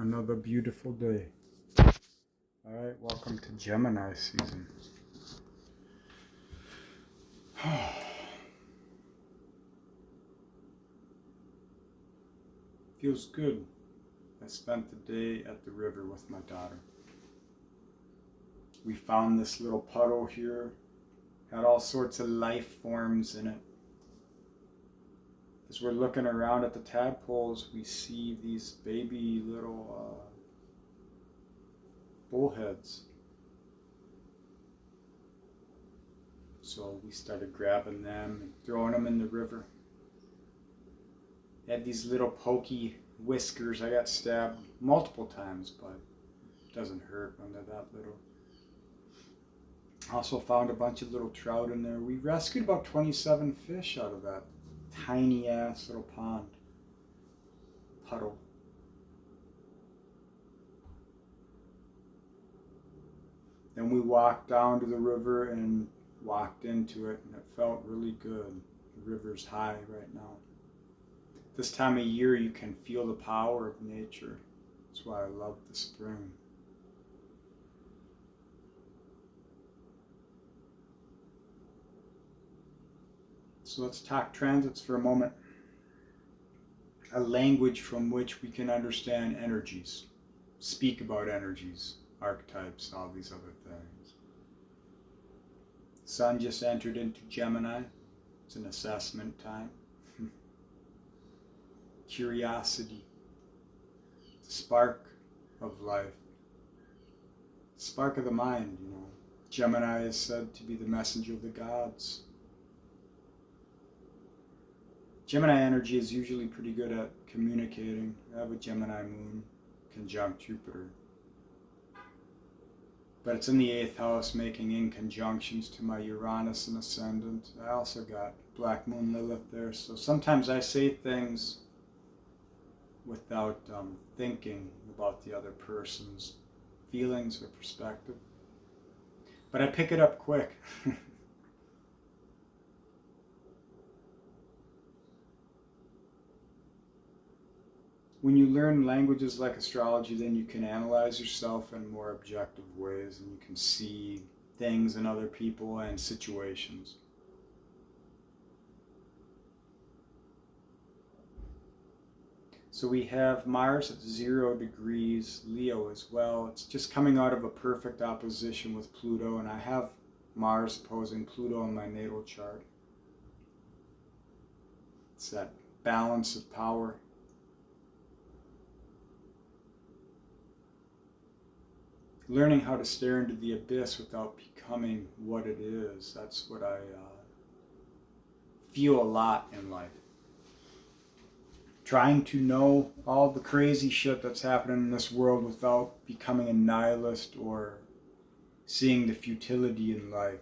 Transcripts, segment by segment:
Another beautiful day. Alright, welcome to Gemini season. Feels good. I spent the day at the river with my daughter. We found this little puddle here. Had all sorts of life forms in it. As we're looking around at the tadpoles, we see these baby little bullheads. So we started grabbing them and throwing them in the river. They had these little pokey whiskers. I got stabbed multiple times, but it doesn't hurt when they're that little. Also found a bunch of little trout in there. We rescued about 27 fish out of that tiny ass little puddle. Then we walked down to the river and walked into it, and it felt really good. The river's high right now. This time of year you can feel the power of nature. That's why I love the spring. So let's talk transits for a moment. A language from which we can understand energies, speak about energies, archetypes, all these other things. Sun just entered into Gemini. It's an assessment time. Curiosity, the spark of life, spark of the mind, you know. Gemini is said to be the messenger of the gods. Gemini energy is usually pretty good at communicating. I have a Gemini moon conjunct Jupiter. But it's in the 8th house, making inconjunctions to my Uranus and ascendant. I also got Black Moon Lilith there, so sometimes I say things without thinking about the other person's feelings or perspective. But I pick it up quick. When you learn languages like astrology, then you can analyze yourself in more objective ways, and you can see things in other people and situations. So we have Mars at 0 degrees Leo as well. It's just coming out of a perfect opposition with Pluto, and I have Mars opposing Pluto in my natal chart. It's that balance of power. Learning how to stare into the abyss without becoming what it is. That's what I feel a lot in life. Trying to know all the crazy shit that's happening in this world without becoming a nihilist or seeing the futility in life.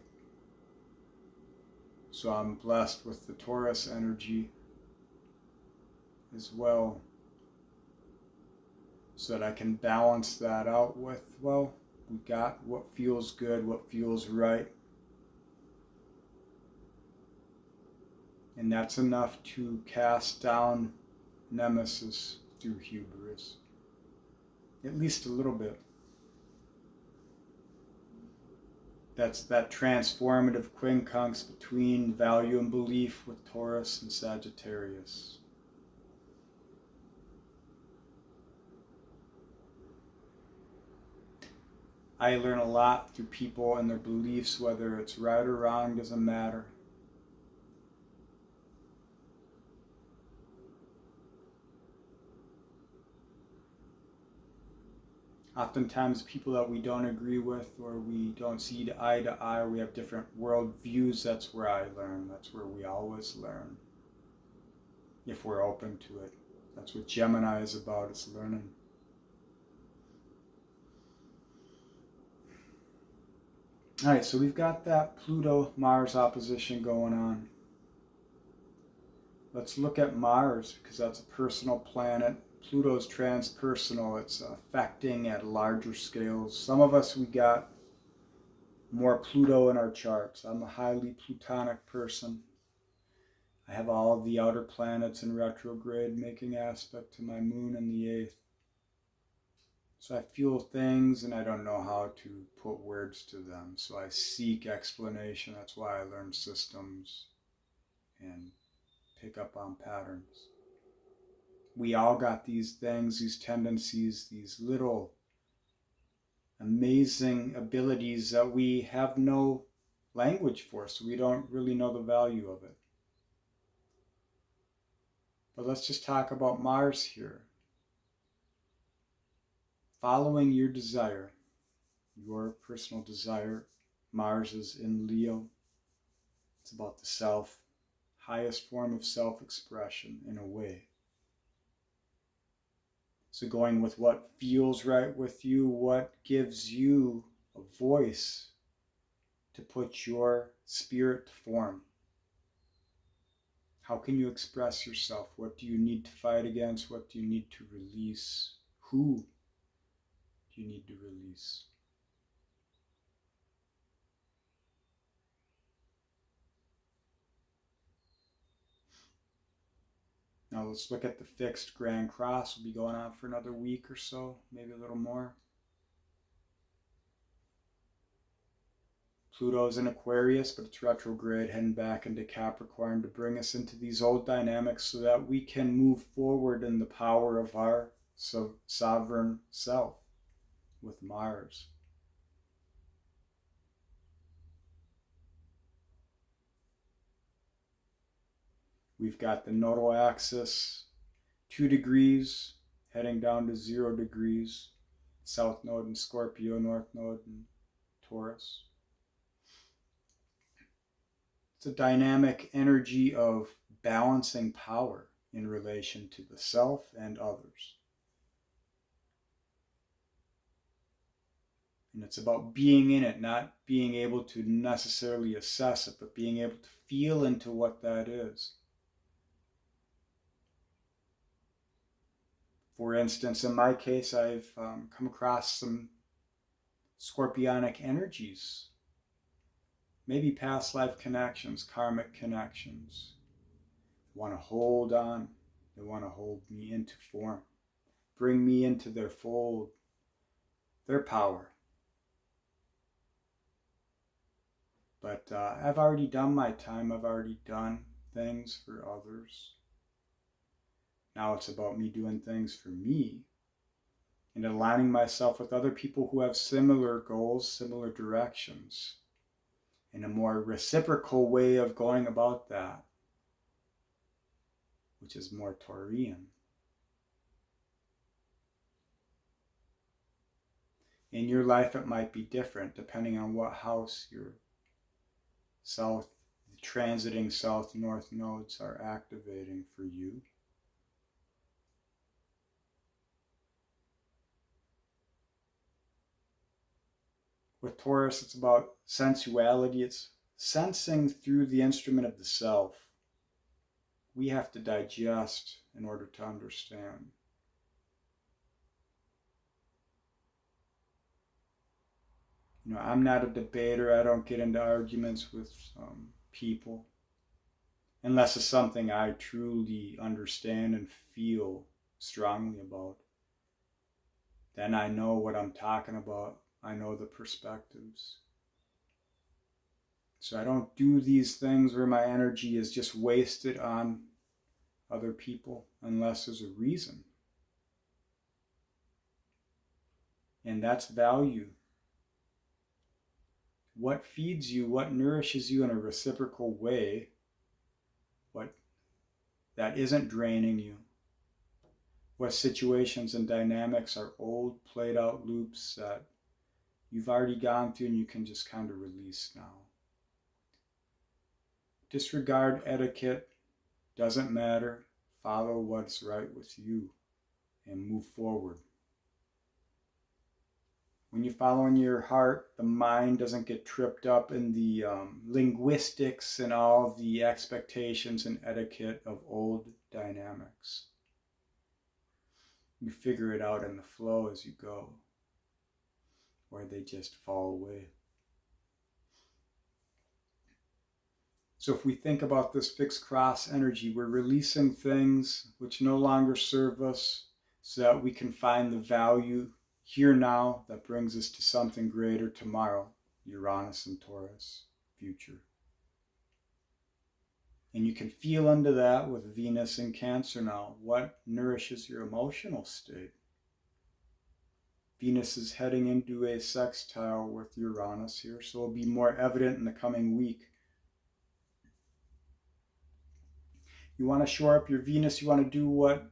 So I'm blessed with the Taurus energy as well, so that I can balance that out with, well, we got what feels good, what feels right. And that's enough to cast down nemesis through hubris. At least a little bit. That's that transformative quincunx between value and belief with Taurus and Sagittarius. I learn a lot through people and their beliefs, whether it's right or wrong, doesn't matter. Oftentimes people that we don't agree with, or we don't see eye to eye, or we have different world views, that's where I learn. That's where we always learn, if we're open to it. That's what Gemini is about, it's learning. Alright, so we've got that Pluto-Mars opposition going on. Let's look at Mars, because that's a personal planet. Pluto's transpersonal, it's affecting at larger scales. Some of us, we got more Pluto in our charts. I'm a highly Plutonic person. I have all of the outer planets in retrograde, making aspect to my moon in the 8th. So I feel things and I don't know how to put words to them. So I seek explanation. That's why I learn systems and pick up on patterns. We all got these things, these tendencies, these little amazing abilities that we have no language for, so we don't really know the value of it. But let's just talk about Mars here. Following your desire, your personal desire. Mars is in Leo. It's about the self, highest form of self-expression in a way. So going with what feels right with you, what gives you a voice to put your spirit to form. How can you express yourself? What do you need to fight against? What do you need to release? Who do you need to release? Now let's look at the fixed Grand Cross. We'll be going on for another week or so, maybe a little more. Pluto's in Aquarius, but it's retrograde, heading back into Capricorn to bring us into these old dynamics so that we can move forward in the power of our sovereign self with Mars. We've got the nodal axis, 2 degrees, heading down to 0 degrees. South node in Scorpio, North node in Taurus. It's a dynamic energy of balancing power in relation to the self and others. And it's about being in it, not being able to necessarily assess it, but being able to feel into what that is. For instance, in my case, I've come across some scorpionic energies, maybe past life connections, karmic connections. They want to hold on, they want to hold me into form, bring me into their fold, their power. But I've already done my time, I've already done things for others. Now it's about me doing things for me and aligning myself with other people who have similar goals, similar directions, in a more reciprocal way of going about that, which is more Taurian. In your life, it might be different depending on what house your transiting south-north nodes are activating for you. With Taurus, it's about sensuality. It's sensing through the instrument of the self. We have to digest in order to understand. You know, I'm not a debater. I don't get into arguments with people unless it's something I truly understand and feel strongly about. Then I know what I'm talking about. I know the perspectives. So I don't do these things where my energy is just wasted on other people unless there's a reason. And that's value. What feeds you, what nourishes you in a reciprocal way, what that isn't draining you, what situations and dynamics are old, played out loops that you've already gone through and you can just kind of release now. Disregard etiquette, doesn't matter. Follow what's right with you and move forward. When you follow in your heart, the mind doesn't get tripped up in the linguistics and all the expectations and etiquette of old dynamics. You figure it out in the flow as you go, or they just fall away. So if we think about this fixed cross energy, we're releasing things which no longer serve us so that we can find the value here now that brings us to something greater tomorrow, Uranus and Taurus, future. And you can feel into that with Venus in Cancer now. What nourishes your emotional state? Venus is heading into a sextile with Uranus here, so it'll be more evident in the coming week. You want to shore up your Venus. You want to do what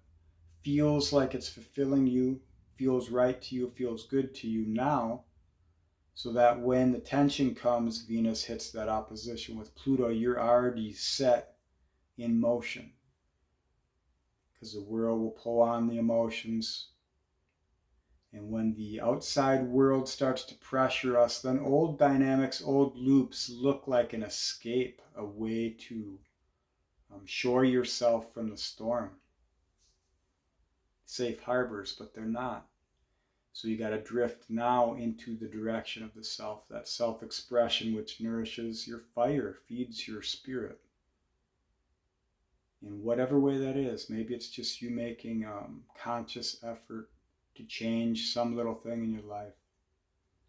feels like it's fulfilling you, feels right to you, feels good to you now, so that when the tension comes, Venus hits that opposition with Pluto, you're already set in motion. Because the world will pull on the emotions. And when the outside world starts to pressure us, then old dynamics, old loops look like an escape, a way to shore yourself from the storm. Safe harbors, but they're not. So you got to drift now into the direction of the self, that self-expression which nourishes your fire, feeds your spirit. In whatever way that is. Maybe it's just you making conscious effort to change some little thing in your life,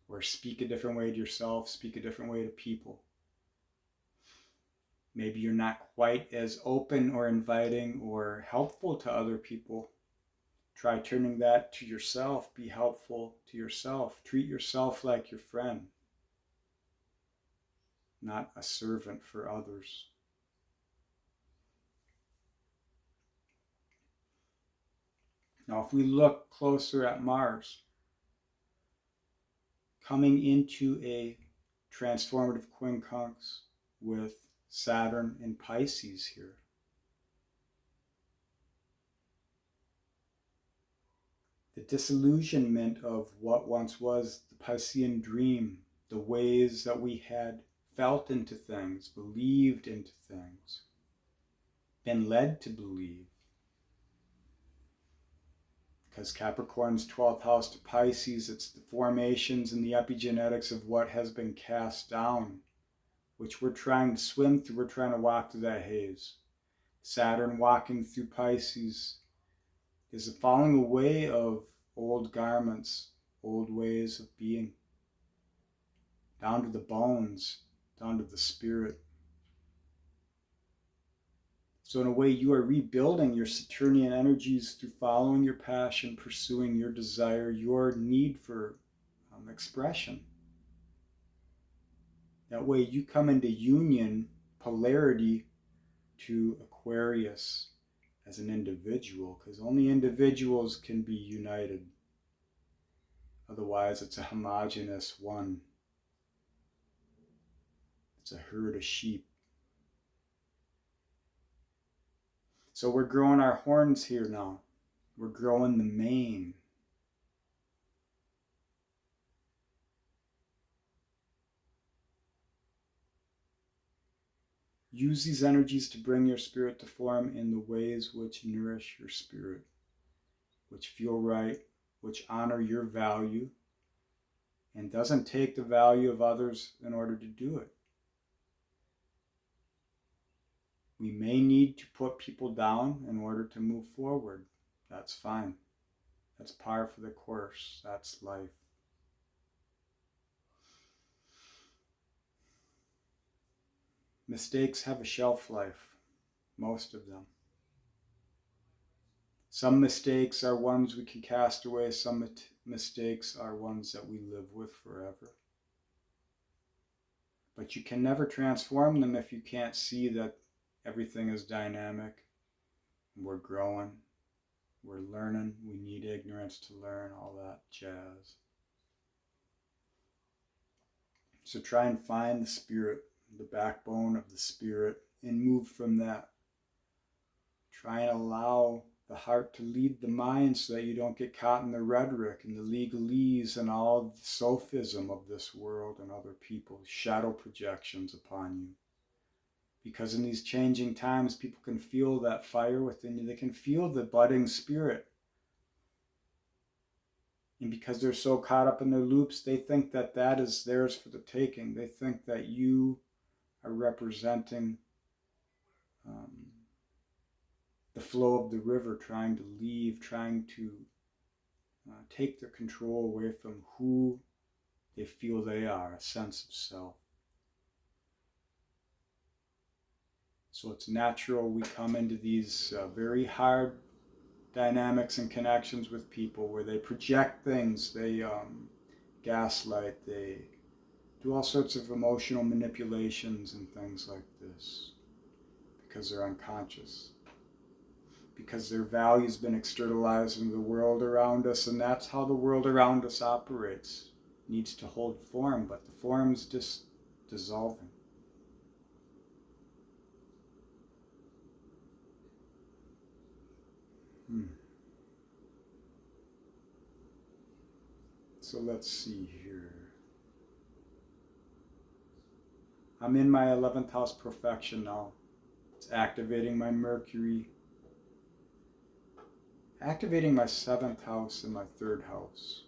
or speak a different way to yourself, speak a different way to people. Maybe you're not quite as open or inviting or helpful to other people. Try turning that to yourself. Be helpful to yourself. Treat yourself like your friend, not a servant for others. Now, if we look closer at Mars, coming into a transformative quincunx with Saturn in Pisces here. The disillusionment of what once was the Piscean dream, the ways that we had felt into things, believed into things, been led to believe. Because Capricorn's 12th house to Pisces, it's the formations and the epigenetics of what has been cast down, which we're trying to swim through, we're trying to walk through that haze. Saturn walking through Pisces is a falling away of old garments, old ways of being, down to the bones, down to the spirit. So in a way, you are rebuilding your Saturnian energies through following your passion, pursuing your desire, your need for expression. That way you come into union, polarity to Aquarius as an individual, because only individuals can be united. Otherwise, it's a homogeneous one. It's a herd of sheep. So we're growing our horns here now. We're growing the mane. Use these energies to bring your spirit to form in the ways which nourish your spirit, which feel right, which honor your value, and doesn't take the value of others in order to do it. We may need to put people down in order to move forward. That's fine. That's par for the course. That's life. Mistakes have a shelf life, most of them. Some mistakes are ones we can cast away. Some mistakes are ones that we live with forever. But you can never transform them if you can't see that everything is dynamic. We're growing. We're learning. We need ignorance to learn, all that jazz. So try and find the spirit, the backbone of the spirit, and move from that. Try and allow the heart to lead the mind so that you don't get caught in the rhetoric and the legalese and all the sophism of this world and other people's shadow projections upon you. Because in these changing times, people can feel that fire within you. They can feel the budding spirit. And because they're so caught up in their loops, they think that that is theirs for the taking. They think that you are representing the flow of the river, trying to leave, trying to take their control away from who they feel they are, a sense of self. So it's natural we come into these very hard dynamics and connections with people where they project things, they gaslight, they do all sorts of emotional manipulations and things like this because they're unconscious, because their value's been externalized into the world around us, and that's how the world around us operates. It needs to hold form, but the form's just dissolving. So let's see here. I'm in my 11th house profection now. It's activating my Mercury, activating my 7th house and my 3rd house.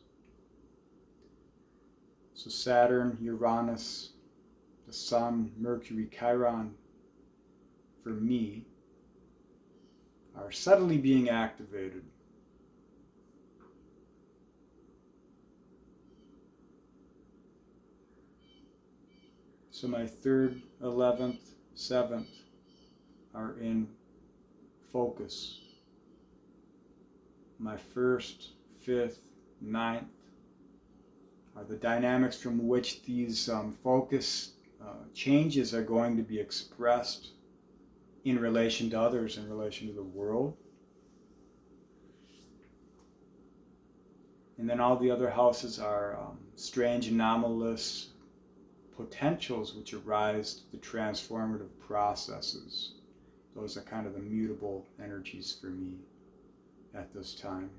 So Saturn, Uranus, the Sun, Mercury, Chiron, for me, are subtly being activated. So my 3rd, 11th, 7th are in focus. My 1st, 5th, 9th are the dynamics from which these focus changes are going to be expressed in relation to others, in relation to the world. And then all the other houses are strange, anomalous potentials which arise to the transformative processes. Those are kind of the mutable energies for me at this time.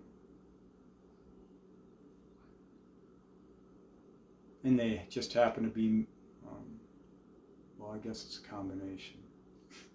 And they just happen to be, well, I guess it's a combination.